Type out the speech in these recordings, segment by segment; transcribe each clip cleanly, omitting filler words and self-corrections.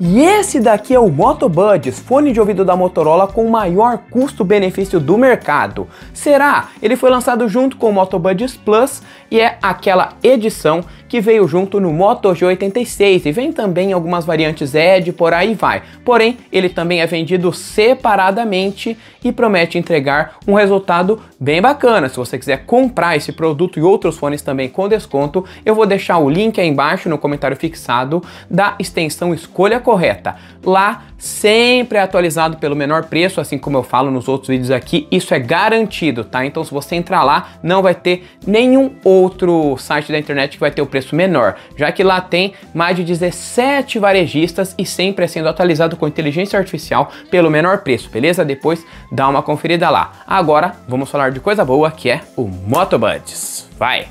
E esse daqui é o Moto Buds, fone de ouvido da Motorola com o maior custo-benefício do mercado. Será? Ele foi lançado junto com o Moto Buds Plus e é aquela edição que veio junto no Moto G86 e vem também em algumas variantes Edge, por aí vai. Porém, ele também é vendido separadamente e promete entregar um resultado bem bacana. Se você quiser comprar esse produto e outros fones também com desconto, eu vou deixar o link aí embaixo no comentário fixado da extensão Escolha Correta. Lá sempre é atualizado pelo menor preço, assim como eu falo nos outros vídeos aqui, isso é garantido, tá? Então se você entrar lá, não vai ter nenhum outro site da internet que vai ter o preço menor, já que lá tem mais de 17 varejistas e sempre é sendo atualizado com inteligência artificial pelo menor preço, beleza? Depois dá uma conferida lá. Agora vamos falar de coisa boa, que é o Moto Buds. Vai!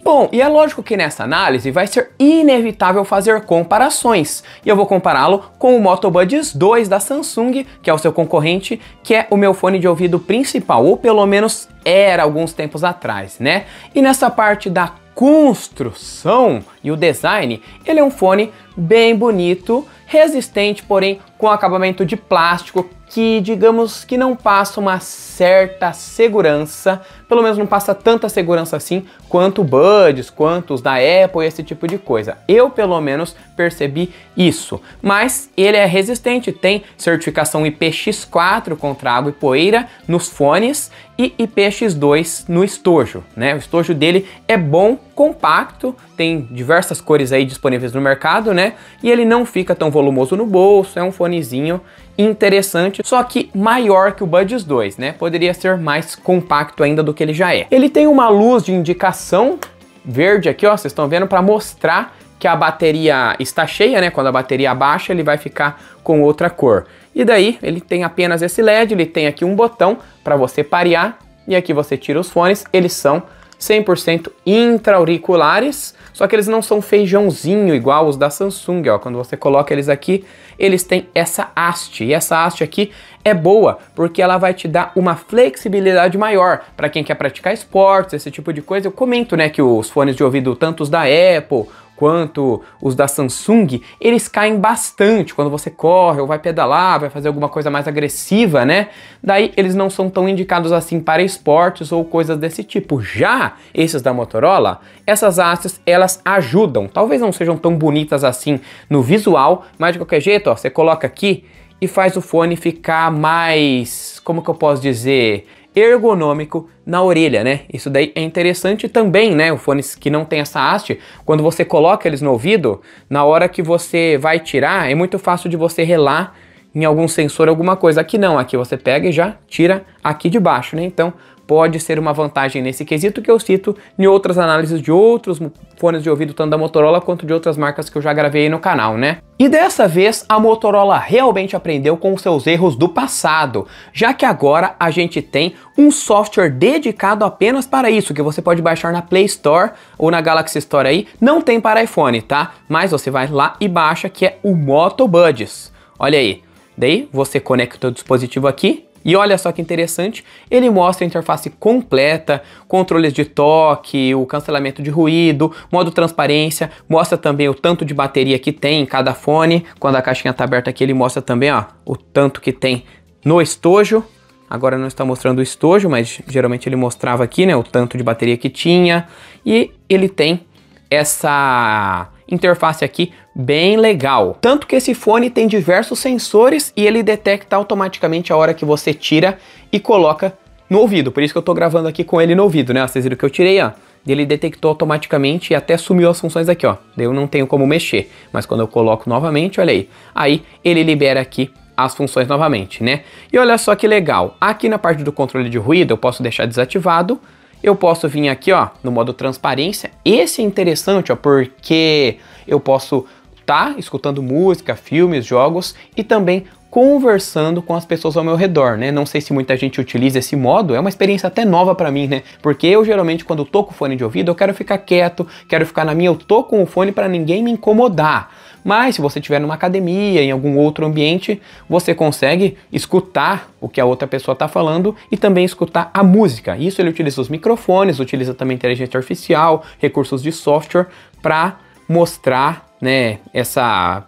Bom, e é lógico que nessa análise vai ser inevitável fazer comparações, e eu vou compará-lo com o Moto Buds 2 da Samsung, que é o seu concorrente, que é o meu fone de ouvido principal, ou pelo menos era alguns tempos atrás, né? E nessa parte da construção e o design, ele é um fone bem bonito, resistente, porém com acabamento de plástico que, digamos, que não passa uma certa segurança, pelo menos não passa tanta segurança assim quanto o Buds, quanto os da Apple e esse tipo de coisa. Eu, pelo menos, percebi isso. Mas ele é resistente, tem certificação IPX4 contra água e poeira nos fones e IPX2 no estojo, né? O estojo dele é bom, compacto, tem diversas cores aí disponíveis no mercado, né? E ele não fica tão volumoso no bolso, é um fonezinho interessante, só que maior que o Buds 2, né? Poderia ser mais compacto ainda do que ele já é. Ele tem uma luz de indicação verde aqui, ó, vocês estão vendo, para mostrar que a bateria está cheia, né? Quando a bateria baixa, ele vai ficar com outra cor. E daí, ele tem apenas esse LED, ele tem aqui um botão para você parear, e aqui você tira os fones, eles são 100% intra-auriculares, só que eles não são feijãozinho igual os da Samsung, ó. Quando você coloca eles aqui, eles têm essa haste, e essa haste aqui é boa, porque ela vai te dar uma flexibilidade maior para quem quer praticar esportes, esse tipo de coisa. Eu comento, né, que os fones de ouvido, tanto os da Apple quanto os da Samsung, eles caem bastante quando você corre ou vai pedalar, vai fazer alguma coisa mais agressiva, né? Daí eles não são tão indicados assim para esportes ou coisas desse tipo. Já esses da Motorola, essas hastes, elas ajudam. Talvez não sejam tão bonitas assim no visual, mas de qualquer jeito, ó, você coloca aqui e faz o fone ficar mais, como que eu posso dizer, ergonômico na orelha, né? Isso daí é interessante também, né? Os fones que não tem essa haste, quando você coloca eles no ouvido, na hora que você vai tirar, é muito fácil de você relar em algum sensor, alguma coisa. Aqui não, aqui você pega e já tira aqui de baixo, né? Então pode ser uma vantagem nesse quesito que eu cito em outras análises de outros fones de ouvido, tanto da Motorola quanto de outras marcas que eu já gravei aí no canal, né? E dessa vez a Motorola realmente aprendeu com os seus erros do passado, já que agora a gente tem um software dedicado apenas para isso, que você pode baixar na Play Store ou na Galaxy Store aí, não tem para iPhone, tá? Mas você vai lá e baixa, que é o Moto Buds. Olha aí, daí você conecta o dispositivo aqui, e olha só que interessante, ele mostra a interface completa, controles de toque, o cancelamento de ruído, modo transparência, mostra também o tanto de bateria que tem em cada fone. Quando a caixinha está aberta aqui, ele mostra também, ó, o tanto que tem no estojo. Agora não está mostrando o estojo, mas geralmente ele mostrava aqui, né, o tanto de bateria que tinha. E ele tem essa interface aqui bem legal. Tanto que esse fone tem diversos sensores e ele detecta automaticamente a hora que você tira e coloca no ouvido. Por isso que eu tô gravando aqui com ele no ouvido, né? Vocês viram que eu tirei, ó. Ele detectou automaticamente e até sumiu as funções aqui, ó. Daí eu não tenho como mexer. Mas quando eu coloco novamente, olha aí. Aí ele libera aqui as funções novamente, né? E olha só que legal. Aqui na parte do controle de ruído eu posso deixar desativado. Eu posso vir aqui, ó, no modo transparência. Esse é interessante, ó, porque eu posso estar escutando música, filmes, jogos e também conversando com as pessoas ao meu redor, né? Não sei se muita gente utiliza esse modo, é uma experiência até nova pra mim, né? Porque eu geralmente quando tô com o fone de ouvido, eu quero ficar quieto, quero ficar na minha, eu tô com o fone pra ninguém me incomodar. Mas se você estiver numa academia, em algum outro ambiente, você consegue escutar o que a outra pessoa está falando e também escutar a música. Isso ele utiliza os microfones, utiliza também inteligência artificial, recursos de software para mostrar, né,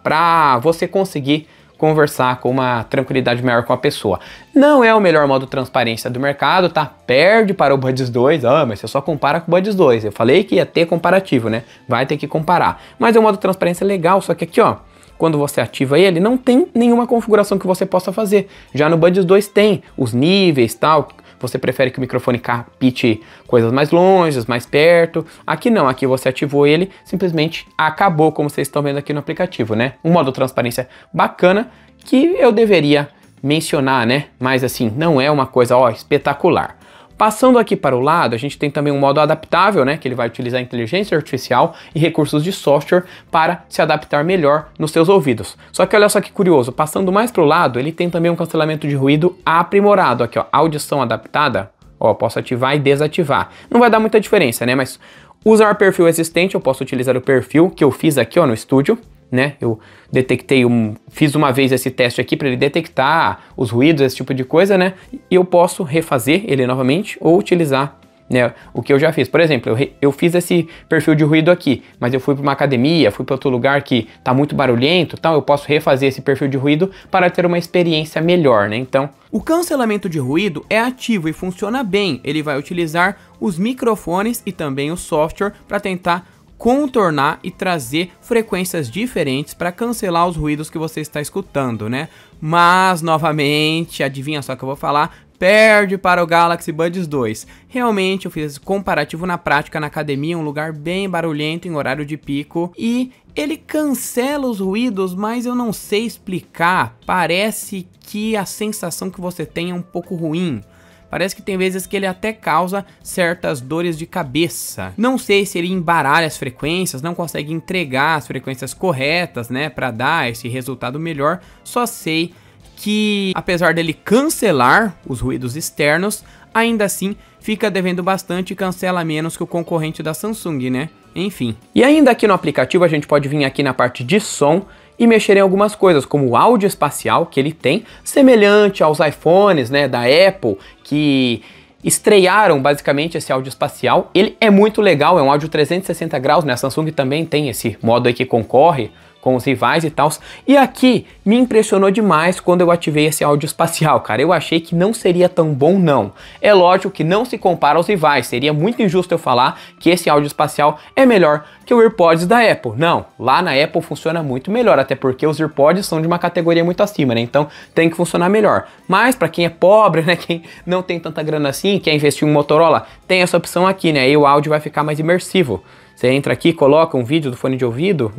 para você conseguir conversar com uma tranquilidade maior com a pessoa. Não é o melhor modo de transparência do mercado, tá? Perde para o Buds 2, mas você só compara com o Buds 2. Eu falei que ia ter comparativo, né? Vai ter que comparar. Mas é um modo de transparência legal, só que aqui, ó, quando você ativa ele, não tem nenhuma configuração que você possa fazer. Já no Buds 2 tem os níveis, tal. Você prefere que o microfone capte coisas mais longe, mais perto. Aqui não, aqui você ativou ele, simplesmente acabou, como vocês estão vendo aqui no aplicativo, né? Um modo de transparência bacana que eu deveria mencionar, né? Mas assim, não é uma coisa, ó, espetacular. Passando aqui para o lado, a gente tem também um modo adaptável, né, que ele vai utilizar inteligência artificial e recursos de software para se adaptar melhor nos seus ouvidos. Só que olha só que curioso, passando mais para o lado, ele tem também um cancelamento de ruído aprimorado. Aqui, ó, audição adaptada, ó, posso ativar e desativar. Não vai dar muita diferença, né, mas usar perfil existente, eu posso utilizar o perfil que eu fiz aqui, ó, no estúdio, né? Eu detectei fiz uma vez esse teste aqui para ele detectar os ruídos, esse tipo de coisa, né? E eu posso refazer ele novamente ou utilizar, né, o que eu já fiz. Por exemplo, eu fiz esse perfil de ruído aqui, mas eu fui para uma academia, fui para outro lugar que tá muito barulhento, tal, eu posso refazer esse perfil de ruído para ter uma experiência melhor, né? Então, o cancelamento de ruído é ativo e funciona bem. Ele vai utilizar os microfones e também o software para tentar contornar e trazer frequências diferentes para cancelar os ruídos que você está escutando, né? Mas, novamente, adivinha só que eu vou falar, perde para o Galaxy Buds 2. Realmente eu fiz esse comparativo na prática na academia, um lugar bem barulhento em horário de pico, e ele cancela os ruídos, mas eu não sei explicar, parece que a sensação que você tem é um pouco ruim. Parece que tem vezes que ele até causa certas dores de cabeça. Não sei se ele embaralha as frequências, não consegue entregar as frequências corretas, né, para dar esse resultado melhor. Só sei que, apesar dele cancelar os ruídos externos, ainda assim fica devendo bastante e cancela menos que o concorrente da Samsung, né? Enfim. E ainda aqui no aplicativo a gente pode vir aqui na parte de som e mexer em algumas coisas, como o áudio espacial que ele tem, semelhante aos iPhones, né, da Apple, que estrearam basicamente esse áudio espacial. Ele é muito legal, é um áudio 360 graus, né, a Samsung também tem esse modo aí que concorre com os rivais e tal. E aqui me impressionou demais quando eu ativei esse áudio espacial, cara. Eu achei que não seria tão bom, não. É lógico que não se compara aos rivais. Seria muito injusto eu falar que esse áudio espacial é melhor que o AirPods da Apple. Não, lá na Apple funciona muito melhor, até porque os AirPods são de uma categoria muito acima, né? Então tem que funcionar melhor. Mas para quem é pobre, né, quem não tem tanta grana assim, quer investir em um Motorola, tem essa opção aqui, né? Aí o áudio vai ficar mais imersivo. Você entra aqui, coloca um vídeo do fone de ouvido,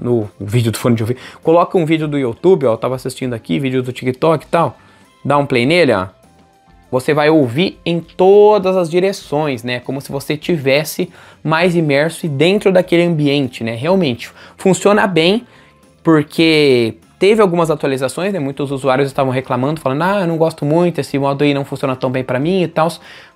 coloca um vídeo do YouTube, ó, eu tava assistindo aqui, vídeo do TikTok e tal, dá um play nele, ó, você vai ouvir em todas as direções, né, como se você tivesse mais imerso e dentro daquele ambiente, né, realmente, funciona bem, porque teve algumas atualizações, né, muitos usuários estavam reclamando, falando, eu não gosto muito, esse modo aí não funciona tão bem pra mim e tal,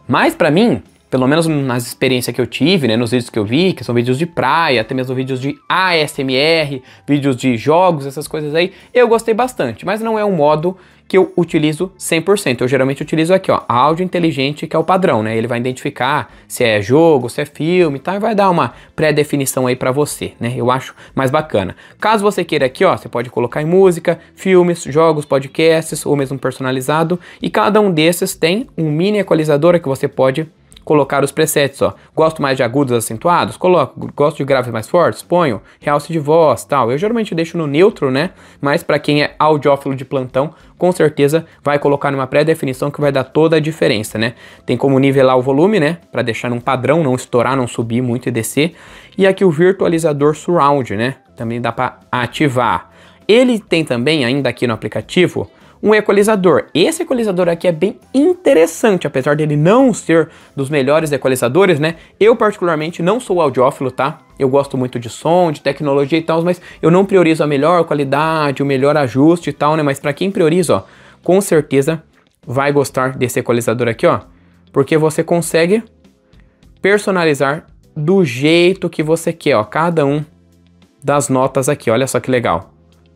mas pra mim, pelo menos nas experiências que eu tive, né, nos vídeos que eu vi, que são vídeos de praia, até mesmo vídeos de ASMR, vídeos de jogos, essas coisas aí, eu gostei bastante, mas não é um modo que eu utilizo 100%. Eu geralmente utilizo aqui, ó, áudio inteligente, que é o padrão, né? Ele vai identificar se é jogo, se é filme e tal, e vai dar uma pré-definição aí pra você, né? Eu acho mais bacana. Caso você queira aqui, ó, você pode colocar em música, filmes, jogos, podcasts, ou mesmo personalizado, e cada um desses tem um mini equalizador que você pode colocar os presets, ó. Gosto mais de agudos acentuados? Coloco. Gosto de graves mais fortes? Ponho. Realce de voz, tal. Eu geralmente deixo no neutro, né? Mas para quem é audiófilo de plantão, com certeza vai colocar numa pré-definição que vai dar toda a diferença, né? Tem como nivelar o volume, né? Para deixar num padrão, não estourar, não subir muito e descer. E aqui o virtualizador surround, né? Também dá para ativar. Ele tem também, ainda aqui no aplicativo, um equalizador. Esse equalizador aqui é bem interessante, apesar dele não ser dos melhores equalizadores, né? Eu particularmente não sou audiófilo, tá? Eu gosto muito de som, de tecnologia e tal, mas eu não priorizo a melhor qualidade, o melhor ajuste e tal, né? Mas para quem prioriza, ó, com certeza vai gostar desse equalizador aqui, ó, porque você consegue personalizar do jeito que você quer, ó, cada um das notas aqui, olha só que legal.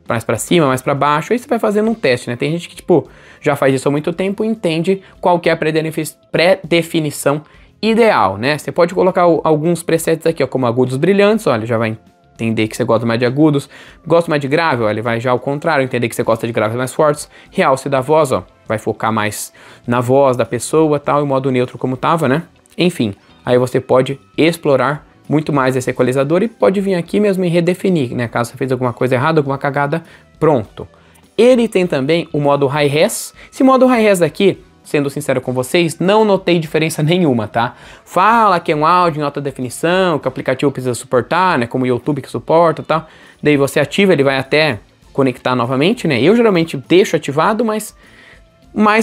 Mais pra cima, mais pra baixo, aí você vai fazendo um teste, né? Tem gente que, tipo, já faz isso há muito tempo e entende qual que é a pré-definição ideal, né? Você pode colocar alguns presets aqui, ó, como agudos brilhantes, olha, já vai entender que você gosta mais de agudos. Gosta mais de grave, ó, ele vai já ao contrário, entender que você gosta de graves mais fortes. Realce da voz, ó, vai focar mais na voz da pessoa, tal, em modo neutro como tava, né? Enfim, aí você pode explorar muito mais esse equalizador e pode vir aqui mesmo e redefinir, né? Caso você fez alguma coisa errada, alguma cagada, pronto. Ele tem também o modo High Res. Esse modo High Res aqui, sendo sincero com vocês, não notei diferença nenhuma, tá? Fala que é um áudio em alta definição, que o aplicativo precisa suportar, né? Como o YouTube que suporta e tal. Daí você ativa, ele vai até conectar novamente, né? Eu geralmente deixo ativado, mas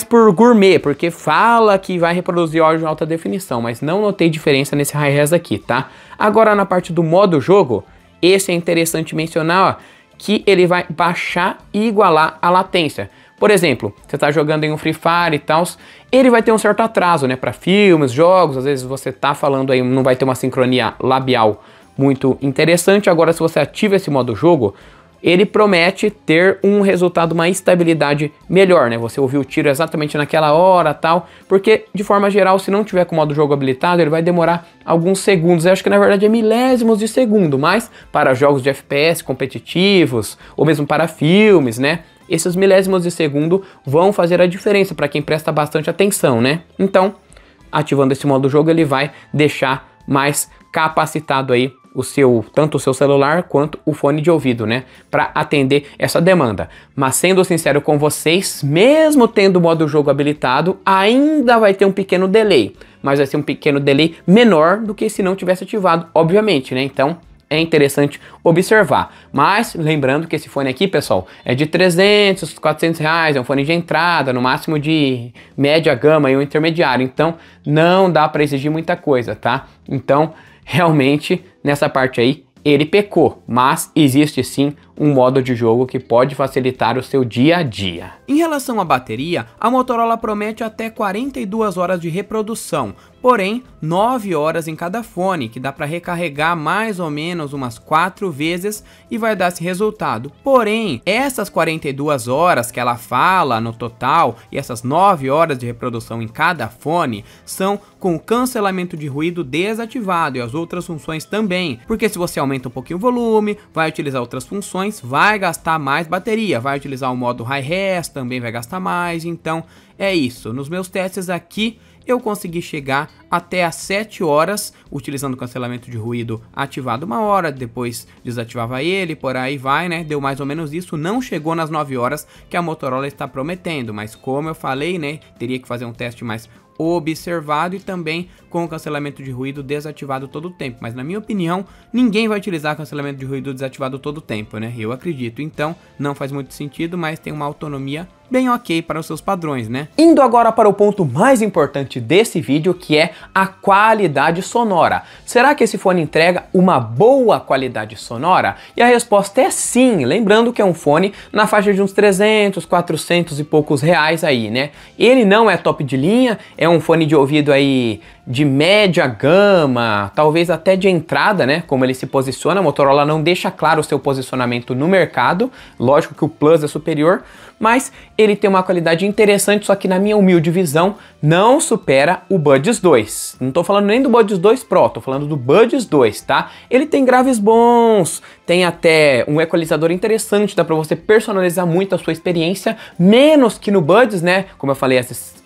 por gourmet, porque fala que vai reproduzir áudio em alta definição, mas não notei diferença nesse High Res aqui, tá? Agora na parte do modo jogo, esse é interessante mencionar, ó, que ele vai baixar e igualar a latência. Por exemplo, você está jogando em um Free Fire e tal, ele vai ter um certo atraso, né? Para filmes, jogos, às vezes você tá falando aí, não vai ter uma sincronia labial muito interessante. Agora, se você ativa esse modo jogo, ele promete ter um resultado, uma estabilidade melhor, né? Você ouviu o tiro exatamente naquela hora, tal, porque de forma geral, se não tiver com o modo jogo habilitado, ele vai demorar alguns segundos. Eu acho que na verdade é milésimos de segundo, mas para jogos de FPS competitivos ou mesmo para filmes, né? Esses milésimos de segundo vão fazer a diferença para quem presta bastante atenção, né? Então, ativando esse modo jogo, ele vai deixar mais capacitado aí tanto o seu celular quanto o fone de ouvido, né? Para atender essa demanda. Mas sendo sincero com vocês, mesmo tendo o modo jogo habilitado, ainda vai ter um pequeno delay. Mas vai ser um pequeno delay menor do que se não tivesse ativado, obviamente, né? Então, é interessante observar. Mas lembrando que esse fone aqui, pessoal, é de 300, 400 reais, é um fone de entrada, no máximo de média gama e um intermediário. Então, não dá para exigir muita coisa, tá? Então, realmente, nessa parte aí, ele pecou, mas existe sim um modo de jogo que pode facilitar o seu dia a dia. Em relação à bateria, a Motorola promete até 42 horas de reprodução, porém 9 horas em cada fone, que dá para recarregar mais ou menos umas 4 vezes e vai dar esse resultado. Porém, essas 42 horas que ela fala no total e essas 9 horas de reprodução em cada fone são com o cancelamento de ruído desativado e as outras funções também, porque se você aumenta um pouquinho o volume, vai utilizar outras funções, vai gastar mais bateria, vai utilizar o modo High Res, também vai gastar mais. Então é isso, nos meus testes aqui eu consegui chegar até as 7 horas, utilizando o cancelamento de ruído ativado 1 hora, depois desativava ele, por aí vai, né? Deu mais ou menos isso, não chegou nas 9 horas que a Motorola está prometendo, mas como eu falei, né? Teria que fazer um teste mais observado e também com o cancelamento de ruído desativado todo o tempo, mas na minha opinião ninguém vai utilizar cancelamento de ruído desativado todo o tempo, né? Eu acredito, então não faz muito sentido, mas tem uma autonomia bem ok para os seus padrões, né? Indo agora para o ponto mais importante desse vídeo, que é a qualidade sonora. Será que esse fone entrega uma boa qualidade sonora? E a resposta é sim, lembrando que é um fone na faixa de uns 300, 400 e poucos reais aí, né? Ele não é top de linha, é um fone de ouvido aí de média gama, talvez até de entrada, né? Como ele se posiciona, a Motorola não deixa claro o seu posicionamento no mercado, lógico que o Plus é superior, mas ele tem uma qualidade interessante, só que na minha humilde visão não supera o Buds 2. Não tô falando nem do Buds 2 Pro, tô falando do Buds 2, tá? Ele tem graves bons, tem até um equalizador interessante, dá pra você personalizar muito a sua experiência, menos que no Buds, né? Como eu falei,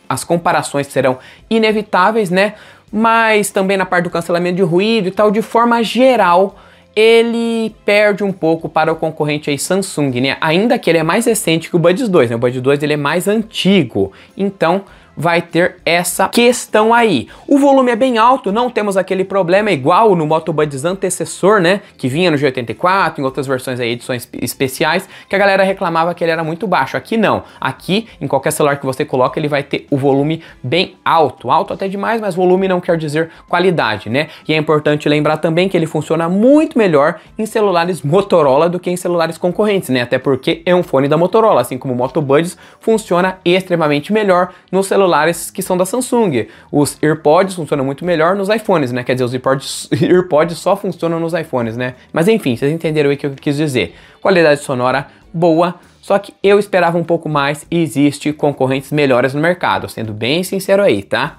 as comparações serão inevitáveis, né? Mas também na parte do cancelamento de ruído e tal, de forma geral, ele perde um pouco para o concorrente aí Samsung, né? Ainda que ele é mais recente que o Buds 2, né? O Buds 2 ele é mais antigo, então vai ter essa questão aí. O volume é bem alto, não temos aquele problema igual no Moto Buds antecessor, né? Que vinha no G84, em outras versões aí, edições especiais, que a galera reclamava que ele era muito baixo. Aqui não. Aqui, em qualquer celular que você coloca, ele vai ter o volume bem alto. Alto até demais, mas volume não quer dizer qualidade, né? E é importante lembrar também que ele funciona muito melhor em celulares Motorola do que em celulares concorrentes, né? Até porque é um fone da Motorola, assim como o Moto Buds funciona extremamente melhor nos celulares que são da Samsung. Os AirPods funcionam muito melhor nos iPhones, né? Quer dizer, os AirPods só funcionam nos iPhones, né? Mas enfim, vocês entenderam o que eu quis dizer. Qualidade sonora boa, só que eu esperava um pouco mais e existe concorrentes melhores no mercado, sendo bem sincero aí, tá?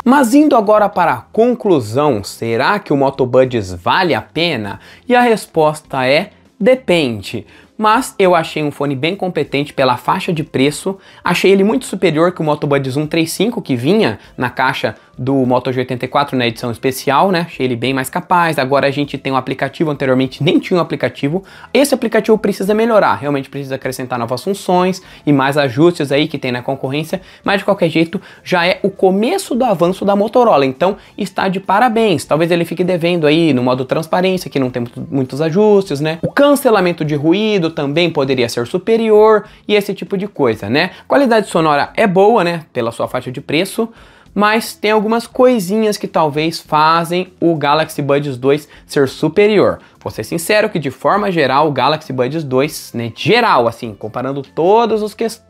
Mas indo agora para a conclusão, será que o Moto Buds vale a pena? E a resposta é: depende. Mas eu achei um fone bem competente pela faixa de preço, achei ele muito superior que o Moto Buds 135 que vinha na caixa do Moto G84 na edição especial, né? Achei ele bem mais capaz. Agora a gente tem um aplicativo, anteriormente nem tinha um aplicativo. Esse aplicativo precisa melhorar, realmente precisa acrescentar novas funções e mais ajustes aí que tem na concorrência, mas de qualquer jeito já é o começo do avanço da Motorola, então está de parabéns. Talvez ele fique devendo aí no modo transparência, que não tem muitos ajustes, né? O cancelamento de ruído também poderia ser superior e esse tipo de coisa, né? Qualidade sonora é boa, né? Pela sua faixa de preço, mas tem algumas coisinhas que talvez fazem o Galaxy Buds 2 ser superior. Vou ser sincero que de forma geral o Galaxy Buds 2, né, geral assim, comparando todas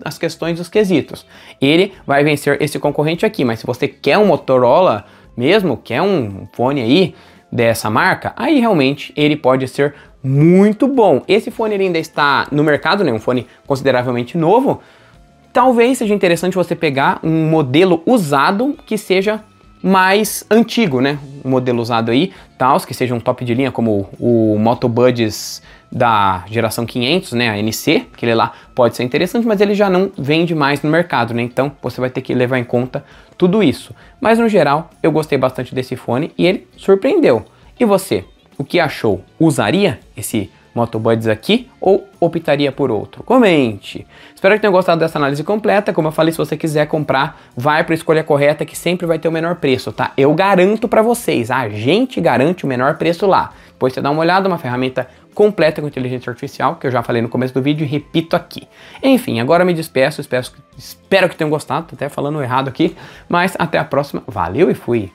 as questões dos quesitos, ele vai vencer esse concorrente aqui, mas se você quer um Motorola mesmo, quer um fone aí dessa marca, aí realmente ele pode ser muito bom. Esse fone ele ainda está no mercado, né, um fone consideravelmente novo. Talvez seja interessante você pegar um modelo usado que seja mais antigo, né? Um modelo usado aí, que seja um top de linha como o Moto Buds da geração 500, né? A NC, aquele lá pode ser interessante, mas ele já não vende mais no mercado, né? Então você vai ter que levar em conta tudo isso. Mas no geral, eu gostei bastante desse fone e ele surpreendeu. E você, o que achou? Usaria esse Moto Buds aqui ou optaria por outro? Comente! Espero que tenham gostado dessa análise completa. Como eu falei, se você quiser comprar, vai para a escolha correta que sempre vai ter o menor preço, tá? Eu garanto para vocês, a gente garante o menor preço lá. Depois você dá uma olhada, uma ferramenta completa com inteligência artificial, que eu já falei no começo do vídeo e repito aqui. Enfim, agora me despeço, espero que tenham gostado, tô até falando errado aqui, mas até a próxima. Valeu e fui!